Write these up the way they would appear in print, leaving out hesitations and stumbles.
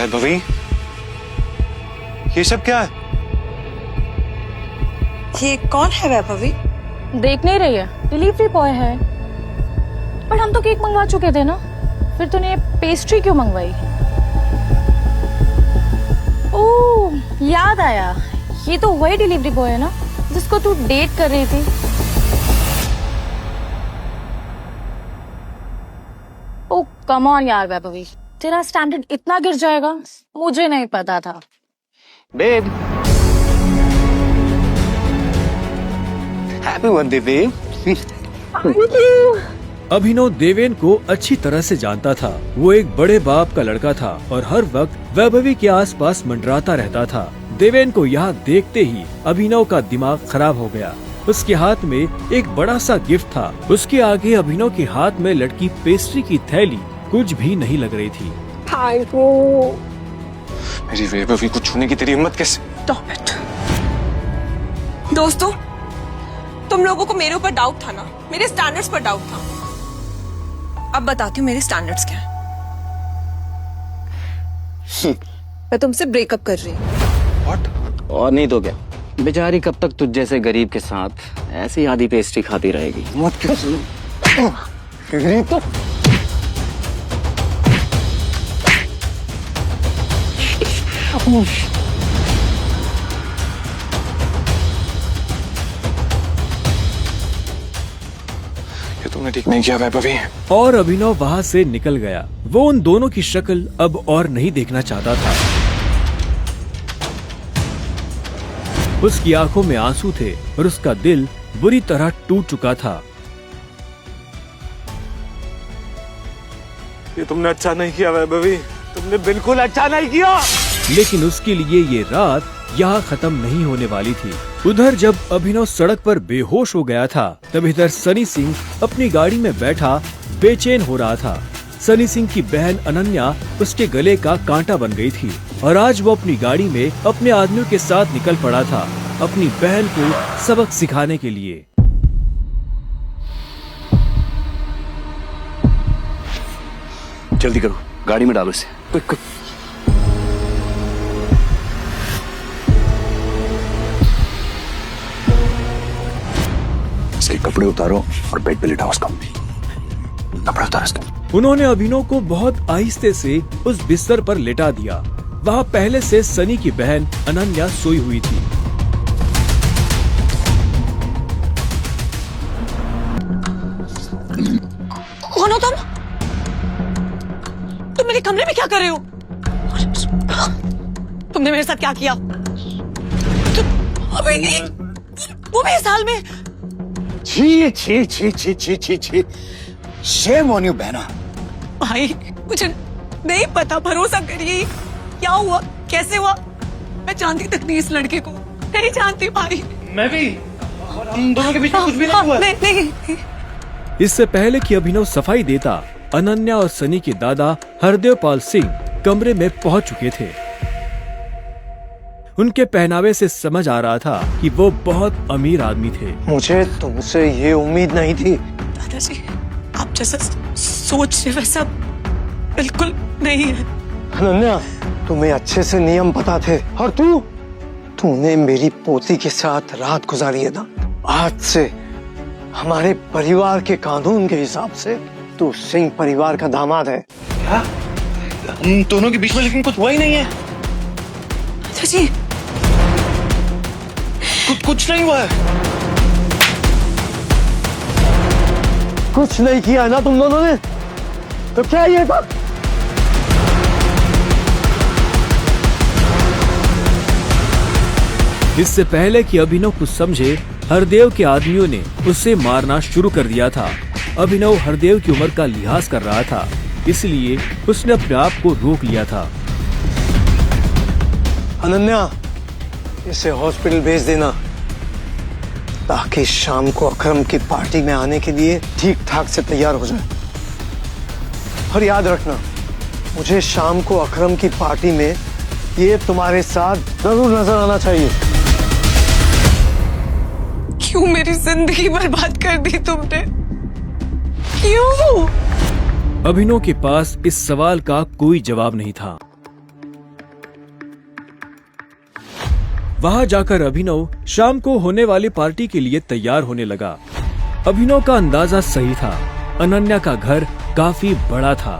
वैभवी, ये सब क्या है? ये कौन है वैभवी? देख नहीं रही है, डिलीवरी बॉय है। पर हम तो केक मंगवा चुके थे ना, फिर तूने ये पेस्ट्री क्यों मंगवाई? ओह, याद आया, ये तो वही डिलीवरी बॉय है ना जिसको तू डेट कर रही थी। ओह कम ऑन यार वैभवी, तेरा स्टैंडर्ड इतना गिर जाएगा मुझे नहीं पता था। Babe, happy birthday babe. Abhinav Deven को अच्छी तरह से जानता था। वो एक बड़े बाप का लड़का था और हर वक्त वैभवी के आसपास मंडराता रहता था। देवेन को यहाँ देखते ही अभिनव का दिमाग खराब हो गया। उसके हाथ में एक बड़ा सा गिफ्ट था। उसके आगे अभिनव के हाथ में लटकी पेस्ट्री की थैली कुछ भी नहीं लग रही थी। मेरी वैभवी को छूने की तेरी हिम्मत कैसे? Stop it. दोस्तों, तुम लोगों को मेरे ऊपर डाउट था ना, मेरे स्टैंडर्ड्स पर डाउट था। अब बताती हूँ मेरे स्टैंडर्ड्स क्या है। मैं तुमसे ब्रेकअप कर रही हूँ। What? और नहीं तो क्या, बेचारी कब तक तुझ जैसे गरीब के साथ ऐसी आधी पेस्ट्री खाती रहेगी। मत तो ये तुमने ठीक नहीं किया वैभवी। और अभिनव वहाँ से निकल गया। वो उन दोनों की शक्ल अब और नहीं देखना चाहता था। उसकी आंखों में आंसू थे और उसका दिल बुरी तरह टूट चुका था। ये तुमने अच्छा नहीं किया वैभवी, तुमने बिल्कुल अच्छा नहीं किया। लेकिन उसके लिए ये रात यहाँ खत्म नहीं होने वाली थी। उधर जब अभिनव सड़क पर बेहोश हो गया था, तब इधर सनी सिंह अपनी गाड़ी में बैठा बेचैन हो रहा था। सनी सिंह की बहन अनन्या उसके गले का कांटा बन गई थी और आज वो अपनी गाड़ी में अपने आदमियों के साथ निकल पड़ा था अपनी बहन को सबक सिखाने के लिए। जल्दी करो, गाड़ी में डालो इसे। Quick quick. इसके कपड़े उतारो और बेड पे लिटाओ उसका। कपड़े उतारो इसके। उन्होंने अभिनव को बहुत आहिस्ते से उस बिस्तर पर लेटा दिया। वहाँ पहले से सनी की बहन अनन्या सोई हुई थी। कौन हो तुम? तुम मेरे कमरे में क्या कर रहे हो? तुमने मेरे साथ क्या किया? अभी वो भी इस हाल में। छी छी छी छी छी छी छी, शेम ऑन यू बहना। भाई मुझे नहीं पता, भरोसा करिए। क्या हुआ, कैसे हुआ? मैं जानती तक नहीं इस लड़के को, नहीं जानती भाई। मैं भी, हम दोनों के बीच में कुछ भी नहीं हुआ। नहीं। इससे पहले कि अभिनव सफाई देता, अनन्या और सनी के दादा हरदेव पाल सिंह कमरे में पहुंच चुके थे। उनके पहनावे से समझ आ रहा था कि वो बहुत अमीर आदमी थे। मुझे तुमसे ये उम्मीद नहीं थी। दादाजी, आप जैसा सोच रहे वैसा बिल्कुल नहीं है। अनन्या, तुम्हें अच्छे से नियम पता थे और तूने मेरी पोती के साथ रात गुजारी है ना। आज से हमारे परिवार के कानून के हिसाब से तू सिंह परिवार का दामाद है। क्या? हम दोनों के बीच में लेकिन कुछ हुआ ही नहीं है। दादाजी, कुछ नहीं हुआ है। कुछ नहीं किया ना तुम दोनों ने, तो क्या ये बात? इससे पहले कि अभिनव कुछ समझे, हरदेव के आदमियों ने उसे मारना शुरू कर दिया था। अभिनव हरदेव की उम्र का लिहाज कर रहा था, इसलिए उसने अपने आप को रोक लिया था। अनन्या, इसे हॉस्पिटल भेज देना ताकि शाम को अकरम की पार्टी में आने के लिए ठीक ठाक से तैयार हो जाए। और याद रखना, मुझे शाम को अकरम की पार्टी में ये तुम्हारे साथ जरूर नजर आना चाहिए। क्यों मेरी जिंदगी बर्बाद कर दी तुमने? क्यों? अभिनव के पास इस सवाल का कोई जवाब नहीं था। वहाँ जाकर अभिनव शाम को होने वाली पार्टी के लिए तैयार होने लगा। अभिनव का अंदाजा सही था, अनन्या का घर काफी बड़ा था।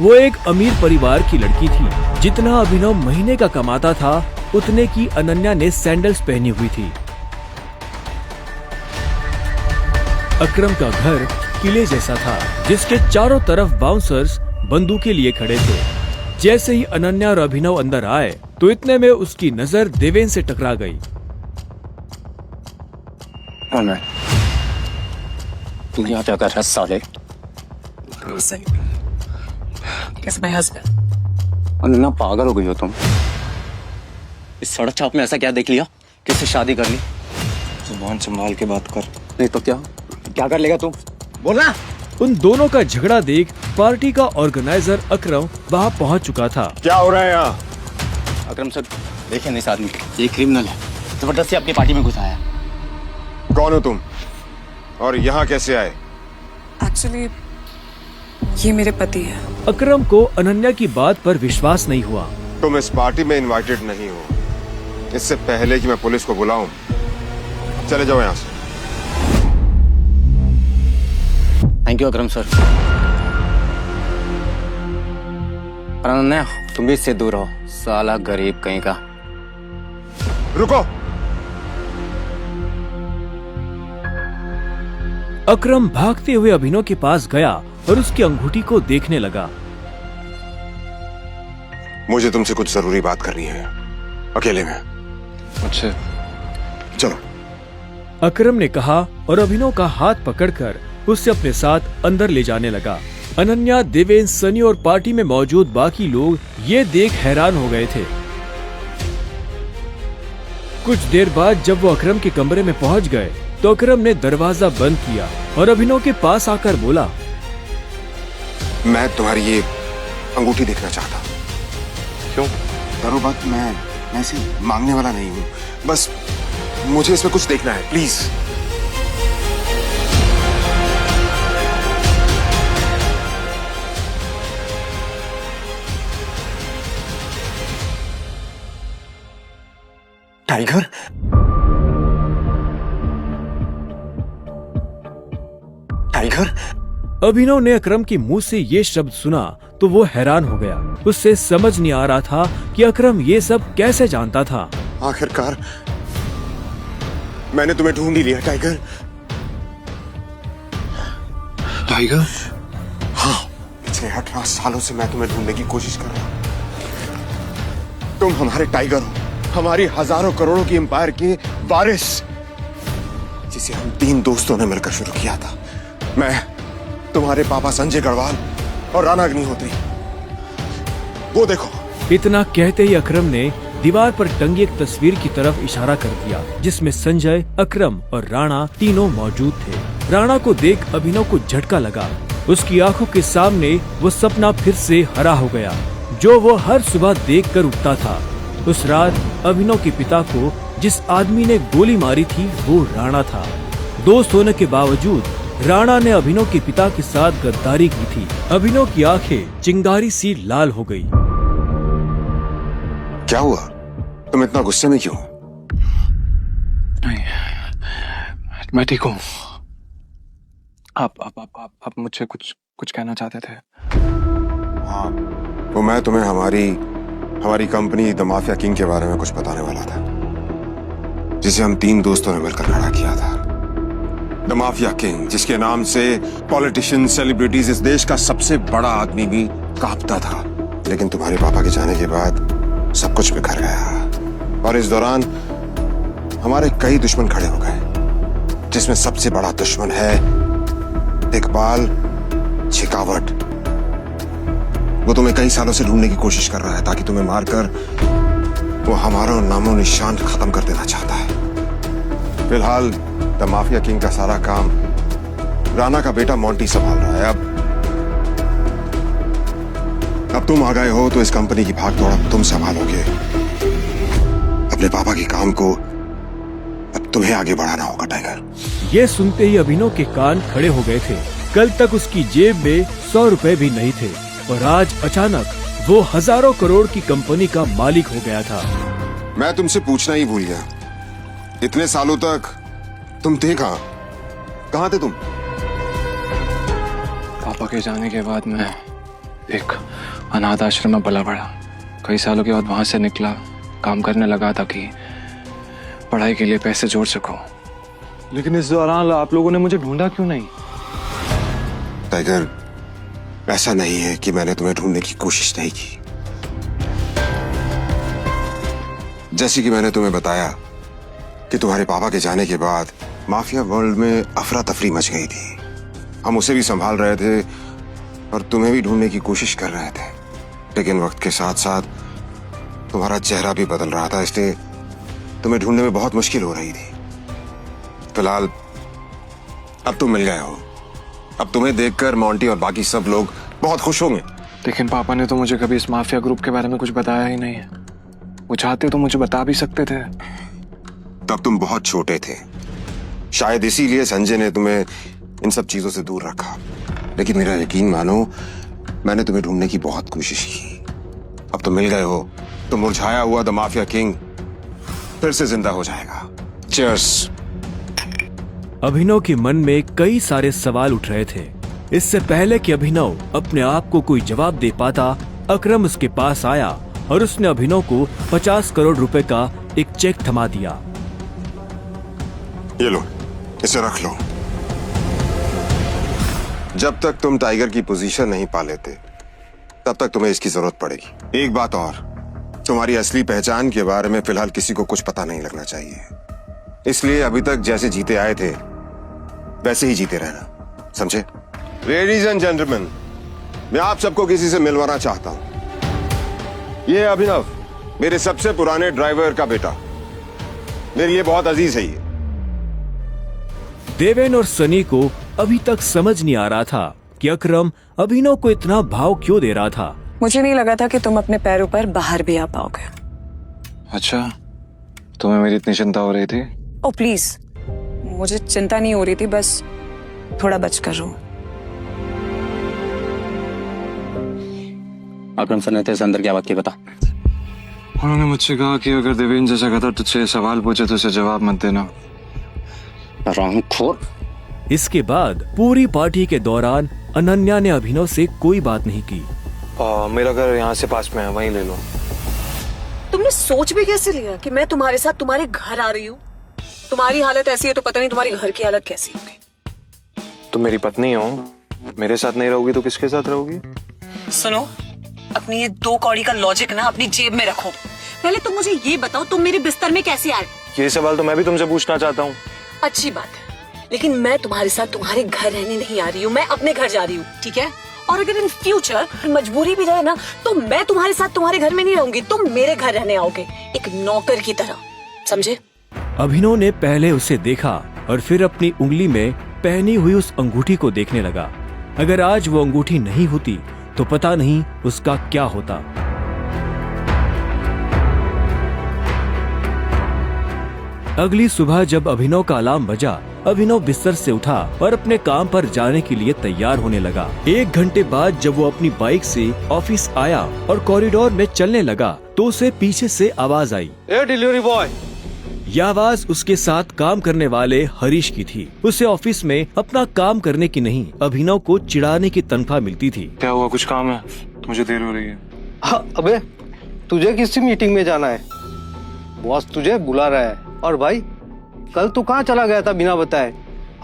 वो एक अमीर परिवार की लड़की थी। जितना अभिनव महीने का कमाता था उतने की अनन्या ने सैंडल्स पहनी हुई थी। अकरम का घर किले जैसा था, जिसके चारों तरफ बाउंसर्स बंदूकें लिए खड़े थे। जैसे ही अनन्या और अभिनव अंदर आए तो इतने में उसकी नजर देवेन से टकरा गई। तुम यहाँ क्या कर रहा है साले? Guess my husband. अनन्या पागल हो गई हो तुम? इस सड़क चाप में ऐसा क्या देख लिया किससे शादी कर ली? जुबान संभाल के बात कर। नहीं तो क्या क्या कर लेगा तुम? बोलना। उन दोनों का झगड़ा देख पार्टी का ऑर्गेनाइजर अकरम वहाँ पहुँच चुका था। क्या हो रहा है यहाँ? अकरम सर देखें इस आदमी को, ये क्रिमिनल है, जबरदस्ती अपनी पार्टी में घुसाया। कौन हो तुम और यहाँ कैसे आए? Actually, ये मेरे पति है। अकरम को अनन्या की बात पर विश्वास नहीं हुआ। तुम इस पार्टी में इनवाइटेड नहीं हो। इससे पहले कि मैं पुलिस को बुलाऊं, चले जाओ यहाँ से। Thank you Akram sir. Ananya तुम भी इससे दूर हो, साला गरीब कहीं का। रुको। अकरम भागते हुए अभिनव के पास गया और उसकी अंगूठी को देखने लगा। मुझे तुमसे कुछ जरूरी बात करनी है, अकेले में। अच्छा चलो। अकरम ने कहा और अभिनव का हाथ पकड़कर उसे अपने साथ अंदर ले जाने लगा। अनन्या, देवेन, सनी और पार्टी में मौजूद बाकी लोग ये देख हैरान हो गए थे। कुछ देर बाद जब वो अकरम के कमरे में पहुंच गए तो अकरम ने दरवाजा बंद किया और अभिनव के पास आकर बोला, मैं तुम्हारी ये अंगूठी देखना चाहता हूँ। क्यों? डरो मत, मैं ऐसे मांगने वाला नहीं हूँ, बस मुझे इसमें कुछ देखना है, प्लीज। टाइगर? टाइगर? अभिनव ने अकरम के मुंह से ये शब्द सुना तो वो हैरान हो गया। उससे समझ नहीं आ रहा था कि अकरम ये सब कैसे जानता था। आखिरकार मैंने तुम्हें ढूंढ ही लिया टाइगर। टाइगर? हाँ, पिछले 18 सालों से मैं तुम्हें ढूंढने की कोशिश कर रहा हूं। तुम हमारे टाइगर हो, हमारी हजारों करोड़ों की एम्पायर के वारिस, जिसे हम 3 दोस्तों ने मिलकर शुरू किया था। मैं, तुम्हारे पापा संजय गढ़वाल और राणा अग्निहोत्री। वो देखो। इतना कहते ही अकरम ने दीवार पर टंगी एक तस्वीर की तरफ इशारा कर दिया, जिसमें संजय, अकरम और राणा तीनों मौजूद थे। राणा को देख अभिनव को झटका लगा। उसकी आंखों के सामने वो सपना फिर से हरा हो गया, जो वो हर सुबह देखकर उठता था। उस रात अभिनव के पिता को जिस आदमी ने गोली मारी थी वो राणा था। दोस्त होने के बावजूद राणा ने अभिनव के पिता के साथ गद्दारी की थी। अभिनव की आंखें चिंगारी सी लाल हो गई। क्या हुआ? तुम इतना गुस्से में क्यों? नहीं, मैं ठीक हूँ। आप मुझसे कुछ कहना चाहते थे? हाँ, वो मैं तुम्हें हमारी कंपनी द माफिया किंग के बारे में कुछ बताने वाला था, जिसे हम 3 दोस्तों ने मिलकर खड़ा किया था। द माफिया किंग, जिसके नाम से पॉलिटिशियन, सेलिब्रिटीज, इस देश का सबसे बड़ा आदमी भी कांपता था। लेकिन तुम्हारे पापा के जाने के बाद सब कुछ बिखर गया और इस दौरान हमारे कई दुश्मन खड़े हो गए, जिसमें सबसे बड़ा दुश्मन है इकबाल शेखावत। वो तुम्हें कई सालों से ढूंढने की कोशिश कर रहा है ताकि तुम्हें मारकर वो हमारा नामो निशान खत्म कर देना चाहता है। फिलहाल द माफिया किंग का सारा काम राणा का बेटा मोंटी संभाल रहा है। अब तुम आ गए हो तो इस कंपनी की भाग दौड़ तुम संभालोगे। अपने पापा के काम को अब तुम्हें आगे बढ़ाना होगा टाइगर। ये सुनते ही अभिनव के कान खड़े हो गए थे। कल तक उसकी जेब में 100 रुपए भी नहीं थे और आज अचानक वो हजारों करोड़ की कंपनी का मालिक हो गया था। मैं तुमसे पूछना ही भूल गया, इतने सालों तक तुम थे कहाँ? कहाँ थे तुम? पापा के जाने के बाद मैं एक अनाथ आश्रम में पला पड़ा। कई सालों के बाद वहां से निकला, काम करने लगा ताकि पढ़ाई के लिए पैसे जोड़ सकूं। लेकिन इस दौरान आप लोगों ने मुझे ढूंढा क्यों नहीं? टाइगर, ऐसा नहीं है कि मैंने तुम्हें ढूंढने की कोशिश नहीं की। जैसे कि मैंने तुम्हें बताया कि तुम्हारे पापा के जाने के बाद माफिया वर्ल्ड में अफरा तफरी मच गई थी। हम उसे भी संभाल रहे थे और तुम्हें भी ढूंढने की कोशिश कर रहे थे, लेकिन वक्त के साथ साथ तुम्हारा चेहरा भी बदल रहा था, इसलिए तुम्हें ढूंढने में बहुत मुश्किल हो रही थी। फिलहाल अब तुम मिल गए हो। अब तुम्हें देखकर मोंटी और बाकी सब लोग बहुत खुश होंगे। लेकिन पापा ने तो मुझे कभी इस माफिया ग्रुप के बारे में कुछ बताया ही नहीं है। वो चाहते तो मुझे बता भी सकते थे। तब तुम बहुत छोटे थे, शायद इसीलिए संजय ने तुम्हें इन सब चीजों से दूर रखा। लेकिन मेरा यकीन मानो, मैंने तुम्हें ढूंढने की बहुत कोशिश की। अब तुम मिल गए हो तो मुरझाया हुआ द माफिया किंग फिर से जिंदा हो जाएगा। चीयर्स। अभिनव के मन में कई सारे सवाल उठ रहे थे। इससे पहले कि अभिनव अपने आप को कोई जवाब दे पाता, अकरम उसके पास आया और उसने अभिनव को 50 करोड़ रुपए का एक चेक थमा दिया। ये लो, इसे रख लो। जब तक तुम टाइगर की पोजीशन नहीं पा लेते, तब तक तुम्हें इसकी जरूरत पड़ेगी। एक बात और, तुम्हारी असली पहचान के बारे में फिलहाल किसी को कुछ पता नहीं लगना चाहिए। इसलिए अभी तक जैसे जीते आए थे वैसे ही जीते रहना, समझे? लेडीज एंड जेंटलमैन, मैं आप सबको किसी से मिलवाना चाहता हूं। ये अभिनव, मेरे सबसे पुराने ड्राइवर का बेटा, मेरे लिए बहुत अजीज है ये। देवेन और सनी को अभी तक समझ नहीं आ रहा था कि अकरम अभिनव को इतना भाव क्यों दे रहा था। मुझे नहीं लगा था कि तुम अपने पैरों पर बाहर भी आ पाओगे। अच्छा, तुम्हें मेरी इतनी चिंता हो रही थी? ओ प्लीज, मुझे चिंता नहीं हो रही थी, बस थोड़ा बचकर रहो। अकरम सर ने तेरे अंदर क्या बात की बता। उन्होंने मुझसे कहा कि अगर देवेंद्र जैसा कहता तुझसे सवाल पूछे तो उसे जवाब मत देना। रामखोर। इसके बाद पूरी पार्टी के दौरान अनन्या ने अभिनव से कोई बात नहीं की। मेरा घर यहाँ से पास में है, वहीं ले लो। तुमने सोच भी कैसे लिया कि मैं तुम्हारे साथ तुम्हारे घर आ रही हूँ? तुम्हारी हालत ऐसी है तो पता नहीं तुम्हारी घर की हालत कैसी होगी। तुम मेरी पत्नी हो, मेरे साथ नहीं रहोगी तो किसके साथ रहोगी? सुनो, अपनी ये 2 कौड़ी का लॉजिक ना अपनी जेब में रखो। पहले तुम मुझे ये बताओ, तुम मेरे बिस्तर में कैसे आए? ये सवाल तो मैं भी तुमसे पूछना चाहता हूँ। अच्छी बात है, लेकिन मैं तुम्हारे साथ तुम्हारे घर रहने नहीं आ रही हूँ, मैं अपने घर जा रही हूँ, ठीक है? और अगर इन फ्यूचर मजबूरी भी रहे ना, तो मैं तुम्हारे साथ तुम्हारे घर में नहीं रहूंगी, तुम मेरे घर रहने आओगे, एक नौकर की तरह, समझे? अभिनव ने पहले उसे देखा और फिर अपनी उंगली में पहनी हुई उस अंगूठी को देखने लगा। अगर आज वो अंगूठी नहीं होती तो पता नहीं उसका क्या होता। अगली सुबह जब अभिनव का अलार्म बजा, अभिनव बिस्तर से उठा और अपने काम पर जाने के लिए तैयार होने लगा। 1 घंटे बाद जब वो अपनी बाइक से ऑफिस आया और कॉरिडोर में चलने लगा तो उसे पीछे से आवाज आई। Delivery boy. यह आवाज उसके साथ काम करने वाले हरीश की थी। उसे ऑफिस में अपना काम करने की नहीं, अभिनव को चिढ़ाने की तनख्वाह मिलती थी। क्या हुआ, कुछ काम है? मुझे देर हो रही है। हाँ, अबे तुझे किसी मीटिंग में जाना है, बॉस तुझे बुला रहा है। और भाई, कल तू कहाँ चला गया था बिना बताए?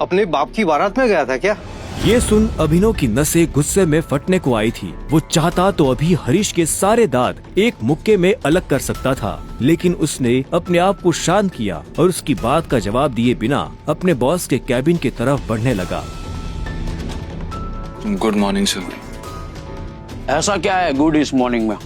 अपने बाप की बारात में गया था क्या? ये सुन अभिनव की नसें गुस्से में फटने को आई थी। वो चाहता तो अभी हरीश के सारे दांत एक मुक्के में अलग कर सकता था, लेकिन उसने अपने आप को शांत किया और उसकी बात का जवाब दिए बिना अपने बॉस के कैबिन की तरफ बढ़ने लगा। Good morning sir. ऐसा क्या है गुड इस मॉर्निंग में?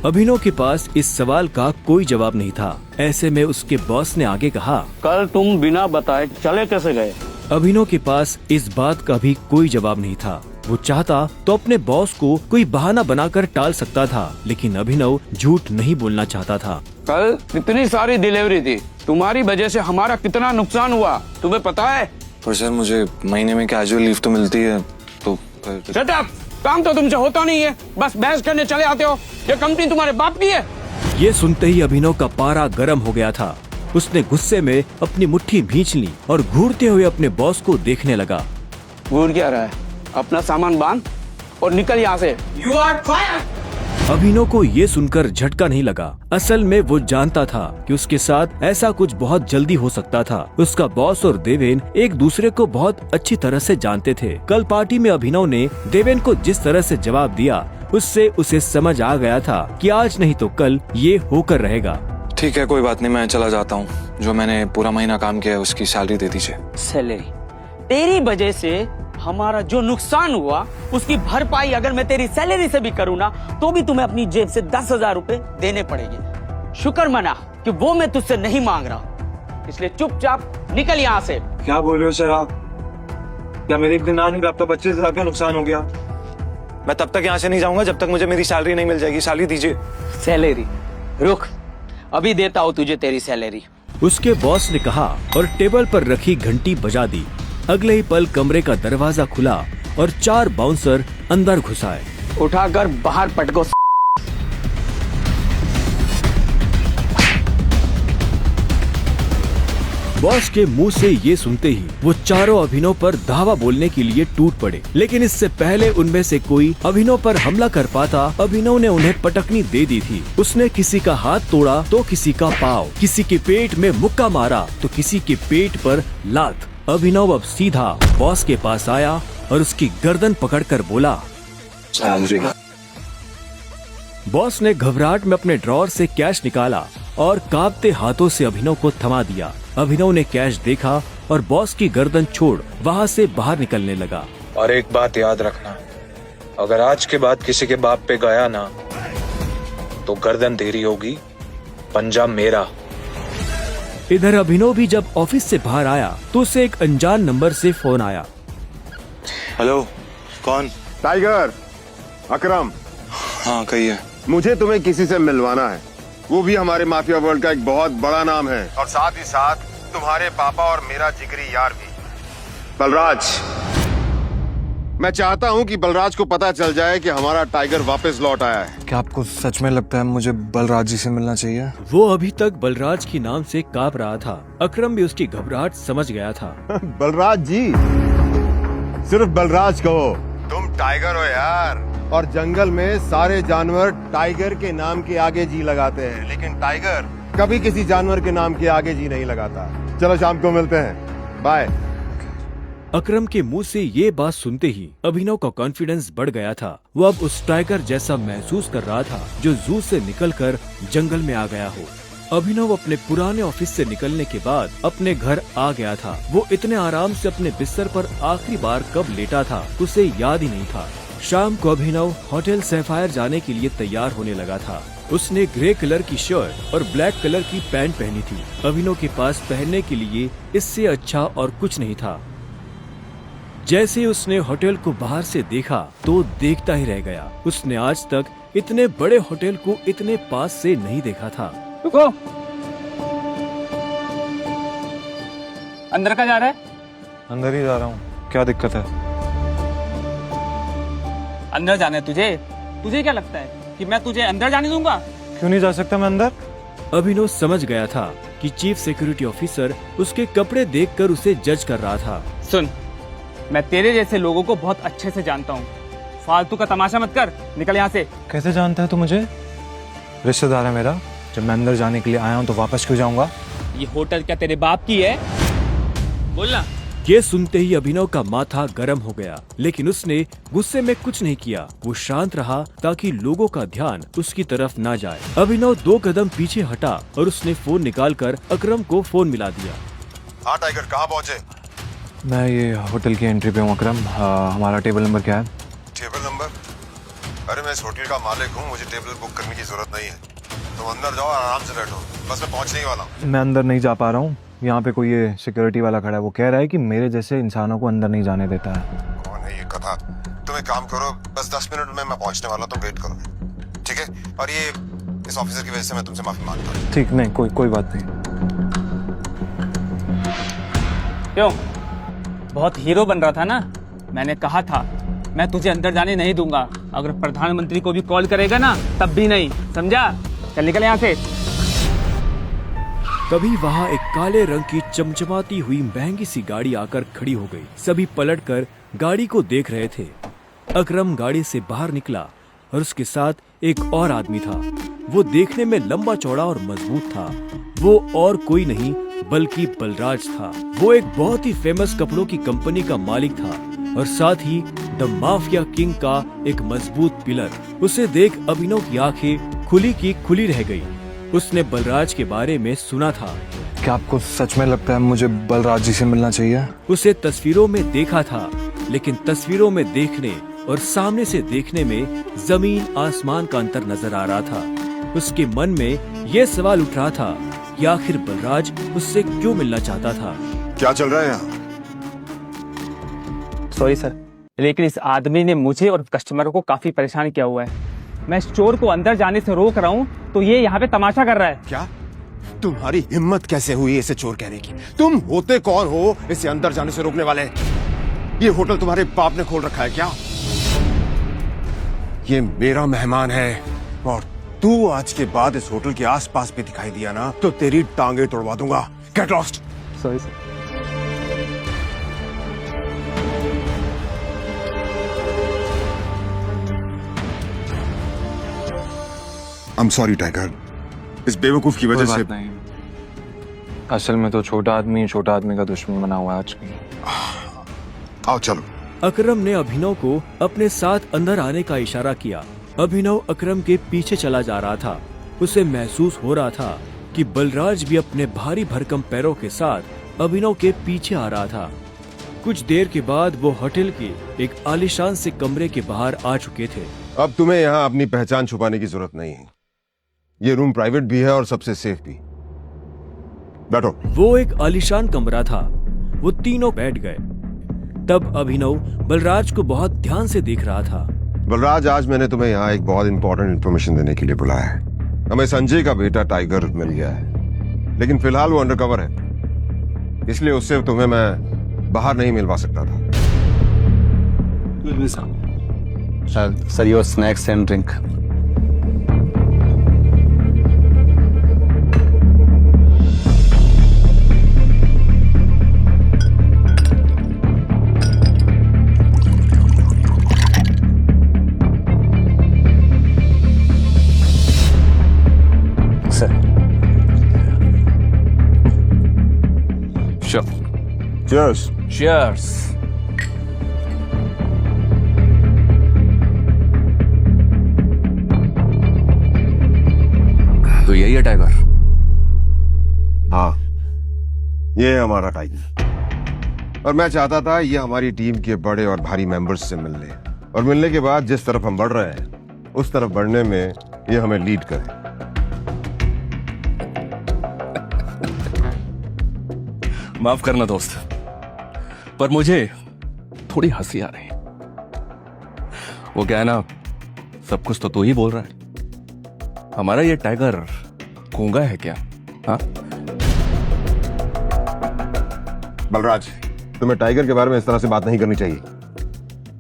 अभिनव के पास इस सवाल का कोई जवाब नहीं था। ऐसे में उसके बॉस ने आगे कहा, कल तुम बिना बताए चले कैसे गए? अभिनव के पास इस बात का भी कोई जवाब नहीं था। वो चाहता तो अपने बॉस को कोई बहाना बनाकर टाल सकता था, लेकिन अभिनव झूठ नहीं बोलना चाहता था। कल कितनी सारी डिलीवरी थी, तुम्हारी वजह से हमारा कितना नुकसान हुआ तुम्हें पता है? पर सर मुझे महीने में कैजुअल लीव तो मिलती है, तो शट अप! काम तो तुमसे होता नहीं है, बस बहस करने चले आते हो। ये कंपनी तुम्हारे बाप की है? ये सुनते ही अभिनव का पारा गर्म हो गया था। उसने गुस्से में अपनी मुट्ठी भींच ली और घूरते हुए अपने बॉस को देखने लगा। घूर क्या रहा है? अपना सामान बांध और निकल यहाँ से। You are fired! अभिनव को ये सुनकर झटका नहीं लगा। असल में वो जानता था कि उसके साथ ऐसा कुछ बहुत जल्दी हो सकता था। उसका बॉस और देवेन एक दूसरे को बहुत अच्छी तरह से जानते थे। कल पार्टी में अभिनव ने देवेन को जिस तरह से जवाब दिया, उससे उसे समझ आ गया था कि आज नहीं तो कल ये होकर रहेगा। ठीक है, कोई बात नहीं, मैं चला जाता हूँ। जो मैंने पूरा महीना काम किया है उसकी सैलरी दे दीजिए। सैलरी? तेरी वजह से हमारा जो नुकसान हुआ उसकी भरपाई अगर मैं तेरी सैलरी से भी करूँ ना, तो भी तुम्हें अपनी जेब से 10,000 रुपए देने पड़ेंगे। शुक्र मना कि वो मैं तुझसे नहीं मांग रहा हूँ, इसलिए चुपचाप निकल यहाँ से। क्या बोल रहे हो सर आप? क्या मेरे एक दिन आने का आपका 25,000 का नुकसान हो गया? मैं तब तक यहाँ से नहीं जाऊंगा जब तक मुझे मेरी सैलरी नहीं मिल जाएगी। सैलरी दीजिए। सैलरी? रुक, अभी देता हूँ तुझे तेरी सैलरी। उसके बॉस ने कहा और टेबल पर रखी घंटी बजा दी। अगले ही पल कमरे का दरवाजा खुला और 4 बाउंसर अंदर घुस आए। उठाकर बाहर पटको। बॉस के मुंह से ये सुनते ही वो चारों अभिनव पर धावा बोलने के लिए टूट पड़े, लेकिन इससे पहले उनमें से कोई अभिनव पर हमला कर पाता, अभिनव ने उन्हें पटकनी दे दी थी। उसने किसी का हाथ तोड़ा तो किसी का पाँव, किसी के पेट में मुक्का मारा तो किसी के पेट पर लात। अभिनव अब सीधा बॉस के पास आया और उसकी गर्दन पकड़कर बोला, सैलरी। बॉस ने घबराहट में अपने ड्रॉर से कैश निकाला और कांपते हाथों से अभिनव को थमा दिया। अभिनव ने कैश देखा और बॉस की गर्दन छोड़ वहाँ से बाहर निकलने लगा। और एक बात याद रखना, अगर आज के बाद किसी के बाप पे गया ना तो गर्दन तेरी होगी, पंजा मेरा। इधर अभिनव भी जब ऑफिस से बाहर आया तो उसे एक अनजान नंबर से फोन आया। हेलो, कौन? टाइगर, अकरम। हाँ कहिए। मुझे तुम्हें किसी से मिलवाना है, वो भी हमारे माफिया वर्ल्ड का एक बहुत बड़ा नाम है, और साथ ही साथ तुम्हारे पापा और मेरा जिगरी यार भी, बलराज। मैं चाहता हूँ कि बलराज को पता चल जाए कि हमारा टाइगर वापस लौट आया है। क्या आपको सच में लगता है मुझे बलराज जी से मिलना चाहिए? वो अभी तक बलराज की नाम से कांप रहा था। अकरम भी उसकी घबराहट समझ गया था। बलराज जी, सिर्फ बलराज कहो। तुम टाइगर हो यार, और जंगल में सारे जानवर टाइगर के नाम के आगे जी लगाते हैं, लेकिन टाइगर कभी किसी जानवर के नाम के आगे जी नहीं लगाता। चलो शाम को मिलते हैं, बाय। अकरम के मुंह से ये बात सुनते ही अभिनव का कॉन्फिडेंस बढ़ गया था। वो अब उस टाइगर जैसा महसूस कर रहा था जो जू से निकलकर जंगल में आ गया हो। अभिनव अपने पुराने ऑफिस से निकलने के बाद अपने घर आ गया था। वो इतने आराम से अपने बिस्तर पर आखिरी बार कब लेटा था उसे याद ही नहीं था। शाम को अभिनव होटल सैफायर जाने के लिए तैयार होने लगा था। उसने ग्रे कलर की शर्ट और ब्लैक कलर की पैंट पहनी थी। अभिनव के पास पहनने के लिए इससे अच्छा और कुछ नहीं था। जैसे उसने होटल को बाहर से देखा तो देखता ही रह गया। उसने आज तक इतने बड़े होटल को इतने पास से नहीं देखा था। रुको, अंदर का जा रहा है? अंदर ही जा रहा हूँ, क्या दिक्कत है? अंदर जाना है तुझे? तुझे क्या लगता है कि मैं तुझे अंदर जाने दूंगा? क्यों नहीं जा सकता मैं अंदर? अभिनव समझ गया था कि चीफ सिक्योरिटी ऑफिसर उसके कपड़े देखकर उसे जज कर रहा था। सुन, मैं तेरे जैसे लोगों को बहुत अच्छे से जानता हूँ, फालतू का तमाशा मत कर, निकल यहाँ से। कैसे जानता है तू मुझे? रिश्तेदार है मेरा। जब मैं अंदर जाने के लिए आया हूँ तो वापस क्यों जाऊंगा? ये होटल क्या तेरे बाप की है? बोलना। ये सुनते ही अभिनव का माथा गर्म हो गया, लेकिन उसने गुस्से में कुछ नहीं किया। वो शांत रहा ताकि लोगों का ध्यान उसकी तरफ ना जाए। अभिनव 2 कदम पीछे हटा और उसने फोन निकालकर अकरम को फोन मिला दिया। हाँ टाइगर, कहाँ पहुँचे? मैं ये होटल की एंट्री पे हूँ अकरम। हमारा टेबल नंबर क्या है? Table number? अरे मैं इस होटल का मालिक हूँ, मुझे टेबल बुक करने की जरूरत नहीं है। तुम अंदर जाओ, आराम से बैठो, बस मैं पहुँचने ही वाला हूँ। मैं अंदर नहीं जा पा रहा हूँ। यहाँ पे कोई ये सिक्योरिटी वाला खड़ा है, वो कह रहा है कि मेरे जैसे इंसानों को अंदर नहीं जाने देता है। कौन है ये कथा? तुम एक काम करो, बस 10 मिनट में मैं पहुँचने वाला हूँ, तुम वेट करो, ठीक है? और ये इस ऑफिसर की वजह से मैं तुमसे माफी मांगता हूँ। ठीक, नहीं कोई बात नहीं। क्यों, बहुत हीरो बन रहा था ना? मैंने कहा था मैं तुझे अंदर जाने नहीं दूंगा। अगर प्रधानमंत्री को भी कॉल करेगा ना तब भी नहीं, समझा? चल निकल यहाँ से। तभी वहाँ एक काले रंग की चमचमाती हुई महंगी सी गाड़ी आकर खड़ी हो गई। सभी पलटकर गाड़ी को देख रहे थे। अकरम गाड़ी से बाहर निकला और उसके साथ एक और आदमी था। वो देखने में लंबा चौड़ा और मजबूत था। वो और कोई नहीं बल्कि बलराज था। वो एक बहुत ही फेमस कपड़ों की कंपनी का मालिक था और साथ ही द माफिया किंग का एक मजबूत पिलर। उसे देख अभिनव की आंखें खुली की खुली रह गई। उसने बलराज के बारे में सुना था। क्या आपको सच में लगता है मुझे बलराज जी से मिलना चाहिए? उसे तस्वीरों में देखा था, लेकिन तस्वीरों में देखने और सामने से देखने में जमीन आसमान का अंतर नजर आ रहा था। उसके मन में ये सवाल उठ रहा था कि आखिर बलराज उससे क्यों मिलना चाहता था। क्या चल रहा है यहाँ? सॉरी सर, लेकिन इस आदमी ने मुझे और कस्टमरों को काफी परेशान किया हुआ है। मैं इस चोर को अंदर जाने से रोक रहा हूँ तो ये यहाँ पे तमाशा कर रहा है। क्या तुम्हारी हिम्मत कैसे हुई इसे चोर कहने की? तुम होते कौन हो इसे अंदर जाने से रोकने वाले? ये होटल तुम्हारे बाप ने खोल रखा है क्या? ये मेरा मेहमान है और तू आज के बाद इस होटल के आसपास भी दिखाई दिया ना तो तेरी टांगे तोड़वा दूंगा। Get lost. Sorry sir. I'm sorry, tiger. इस बेवकूफ की वजह से नहीं, असल में तो छोटा आदमी का दुश्मन बना हुआ है आज की। आओ चलो। अकरम ने अभिनव को अपने साथ अंदर आने का इशारा किया। अभिनव अकरम के पीछे चला जा रहा था। उसे महसूस हो रहा था कि बलराज भी अपने भारी भरकम पैरों के साथ अभिनव के पीछे आ रहा था। कुछ देर के बाद वो होटल के एक आलीशान से कमरे के बाहर आ चुके थे। अब तुम्हें यहाँ अपनी पहचान छुपाने की जरूरत नहीं है। ये रूम प्राइवेट भी है और सबसे सेफ भी। बैठो। वो एक आलीशान कमरा था। वो तीनों बैठ गए। तब अभिनव बलराज को बहुत ध्यान से देख रहा था। बलराज, आज मैंने तुम्हें यहाँ एक बहुत इंपॉर्टेंट इन्फॉर्मेशन देने के लिए बुलाया है। हमें संजय का बेटा टाइगर मिल गया है, लेकिन फिलहाल वो अंडरकवर है, इसलिए उससे तुम्हें मैं बाहर नहीं मिलवा सकता था। Sir, your snacks and drink. Cheers. Cheers. तो यही है टाइगर? हाँ, ये है हमारा टाइगर। और मैं चाहता था ये हमारी टीम के बड़े और भारी मेंबर्स से मिल ले, और मिलने के बाद जिस तरफ हम बढ़ रहे हैं उस तरफ बढ़ने में ये हमें लीड करे। माफ करना दोस्त, पर मुझे थोड़ी हंसी आ रही। वो क्या है ना, सब कुछ तो तू ही बोल रहा है। हमारा ये टाइगर गूंगा है क्या? हाँ बलराज, तुम्हें टाइगर के बारे में इस तरह से बात नहीं करनी चाहिए।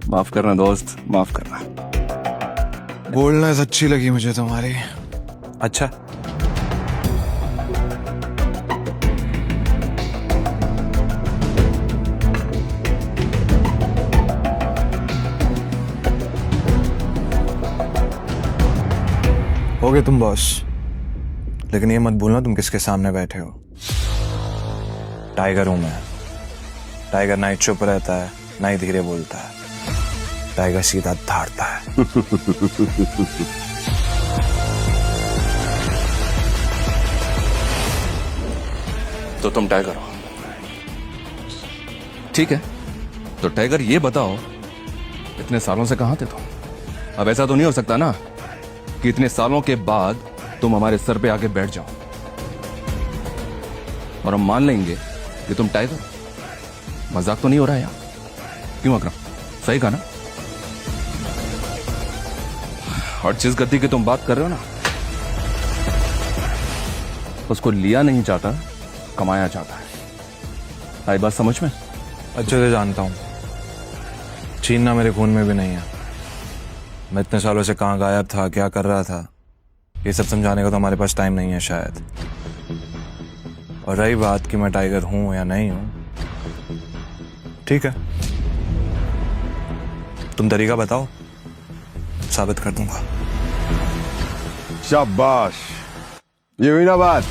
माफ करना दोस्त, माफ करना। बोलनेस अच्छी लगी मुझे तुम्हारी। अच्छा, हो गए तुम बॉस, लेकिन ये मत भूलना तुम किसके सामने बैठे हो। टाइगर हूं मैं। टाइगर ना ही चुप रहता है, ना ही धीरे बोलता है। टाइगर सीधा धाड़ता है। तो तुम टाइगर हो, ठीक है? तो टाइगर ये बताओ, इतने सालों से कहां थे तुम? अब ऐसा तो नहीं हो सकता ना कि इतने सालों के बाद तुम हमारे सर पे आके बैठ जाओ और हम मान लेंगे कि तुम टाइगर हो। मजाक तो नहीं हो रहा है यार? क्यों अकरम, सही कहा ना? और जिस गद्दी की तुम बात कर रहे हो ना, उसको लिया नहीं चाहता, कमाया चाहता है। आई बात समझ में? अच्छे से जानता हूं, छीनना मेरे खून में भी नहीं है। मैं इतने सालों से कहाँ गायब था, क्या कर रहा था, ये सब समझाने का तो हमारे पास टाइम नहीं है शायद। और रही बात कि मैं टाइगर हूं या नहीं हूं, ठीक है, तुम तरीका बताओ, साबित कर दूंगा। शाबाश, ये हुई ना बात।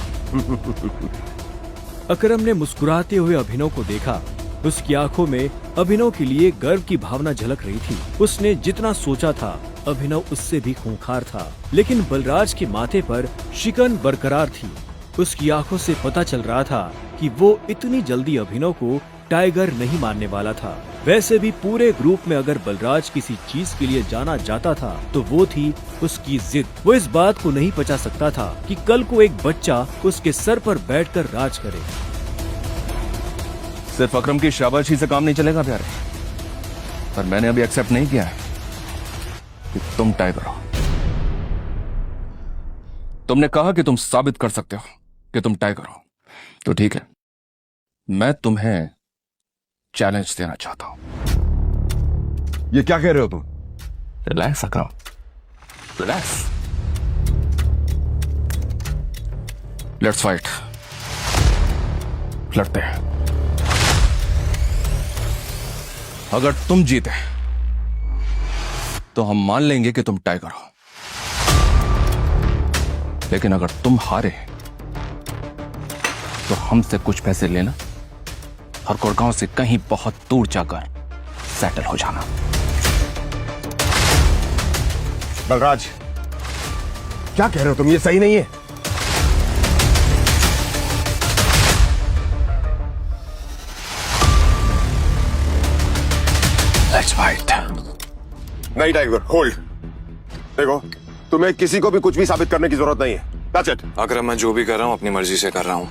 अकरम ने मुस्कुराते हुए अभिनव को देखा। उसकी आंखों में अभिनव के लिए गर्व की भावना झलक रही थी। उसने जितना सोचा था अभिनव उससे भी खूंखार था, लेकिन बलराज के माथे पर शिकन बरकरार थी। उसकी आंखों से पता चल रहा था कि वो इतनी जल्दी अभिनव को टाइगर नहीं मानने वाला था। वैसे भी पूरे ग्रुप में अगर बलराज किसी चीज के लिए जाना जाता था तो वो थी उसकी जिद। वो इस बात को नहीं पचा सकता था कि कल को एक बच्चा उसके सर पर बैठकर राज करे। सिर्फ अकरम की शाबाशी से काम नहीं चलेगा प्यारे, पर मैंने अभी एक्सेप्ट नहीं किया है कि तुम टाइगर हो। तुमने कहा कि तुम साबित कर सकते हो कि तुम टाइगर हो, तो ठीक है, मैं तुम्हें चैलेंज देना चाहता हूं। ये क्या कह रहे हो तुम? Relax Akram, relax. Let's fight, लड़ते हैं। अगर तुम जीते तो हम मान लेंगे कि तुम टाइगर हो, लेकिन अगर तुम हारे तो हमसे कुछ पैसे लेना और गुड़गांव से कहीं बहुत दूर जाकर सेटल हो जाना। बलराज, क्या कह रहे हो तुम? ये सही नहीं है। Let's fight. नहीं टाइगर, होल्ड। देखो, तुम्हें किसी को भी कुछ भी साबित करने की जरूरत नहीं है। That's it। अगर मैं जो भी कर रहा हूं अपनी मर्जी से कर रहा हूं।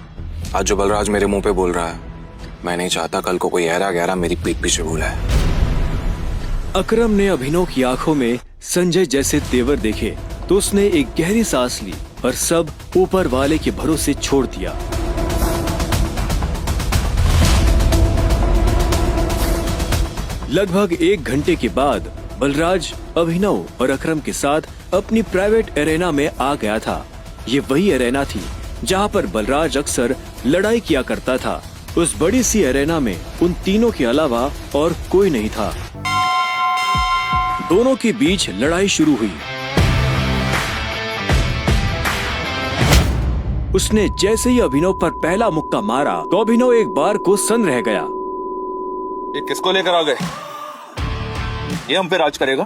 आज जो बलराज मेरे मुंह पे बोल रहा है, मैं नहीं चाहता कल को कोई ऐरा गहरा मेरी पीठ पीछे बोला है। अकरम ने अभिनव की आंखों में संजय जैसे तेवर देखे तो उसने एक गहरी सांस ली और सब ऊपर वाले के भरोसे छोड़ दिया। लगभग 1 घंटे के बाद बलराज अभिनव और अकरम के साथ अपनी प्राइवेट एरेना में आ गया था। ये वही एरेना थी जहां पर बलराज अक्सर लड़ाई किया करता था। उस बड़ी सी एरेना में उन तीनों के अलावा और कोई नहीं था। दोनों के बीच लड़ाई शुरू हुई। उसने जैसे ही अभिनव पर पहला मुक्का मारा तो अभिनव एक बार को सन्न रह गया। ये किसको लेकर आ गए? ये हम पे राज करेगा?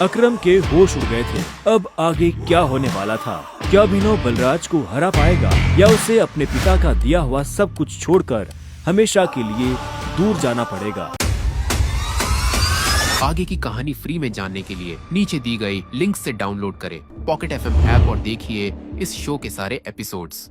अकरम के होश उड़ गए थे। अब आगे क्या होने वाला था? क्या अभिनव बलराज को हरा पाएगा या उसे अपने पिता का दिया हुआ सब कुछ छोड़कर हमेशा के लिए दूर जाना पड़ेगा? आगे की कहानी फ्री में जानने के लिए नीचे दी गई लिंक से डाउनलोड करें पॉकेट FM ऐप और देखिए इस शो के सारे एपिसोड्स।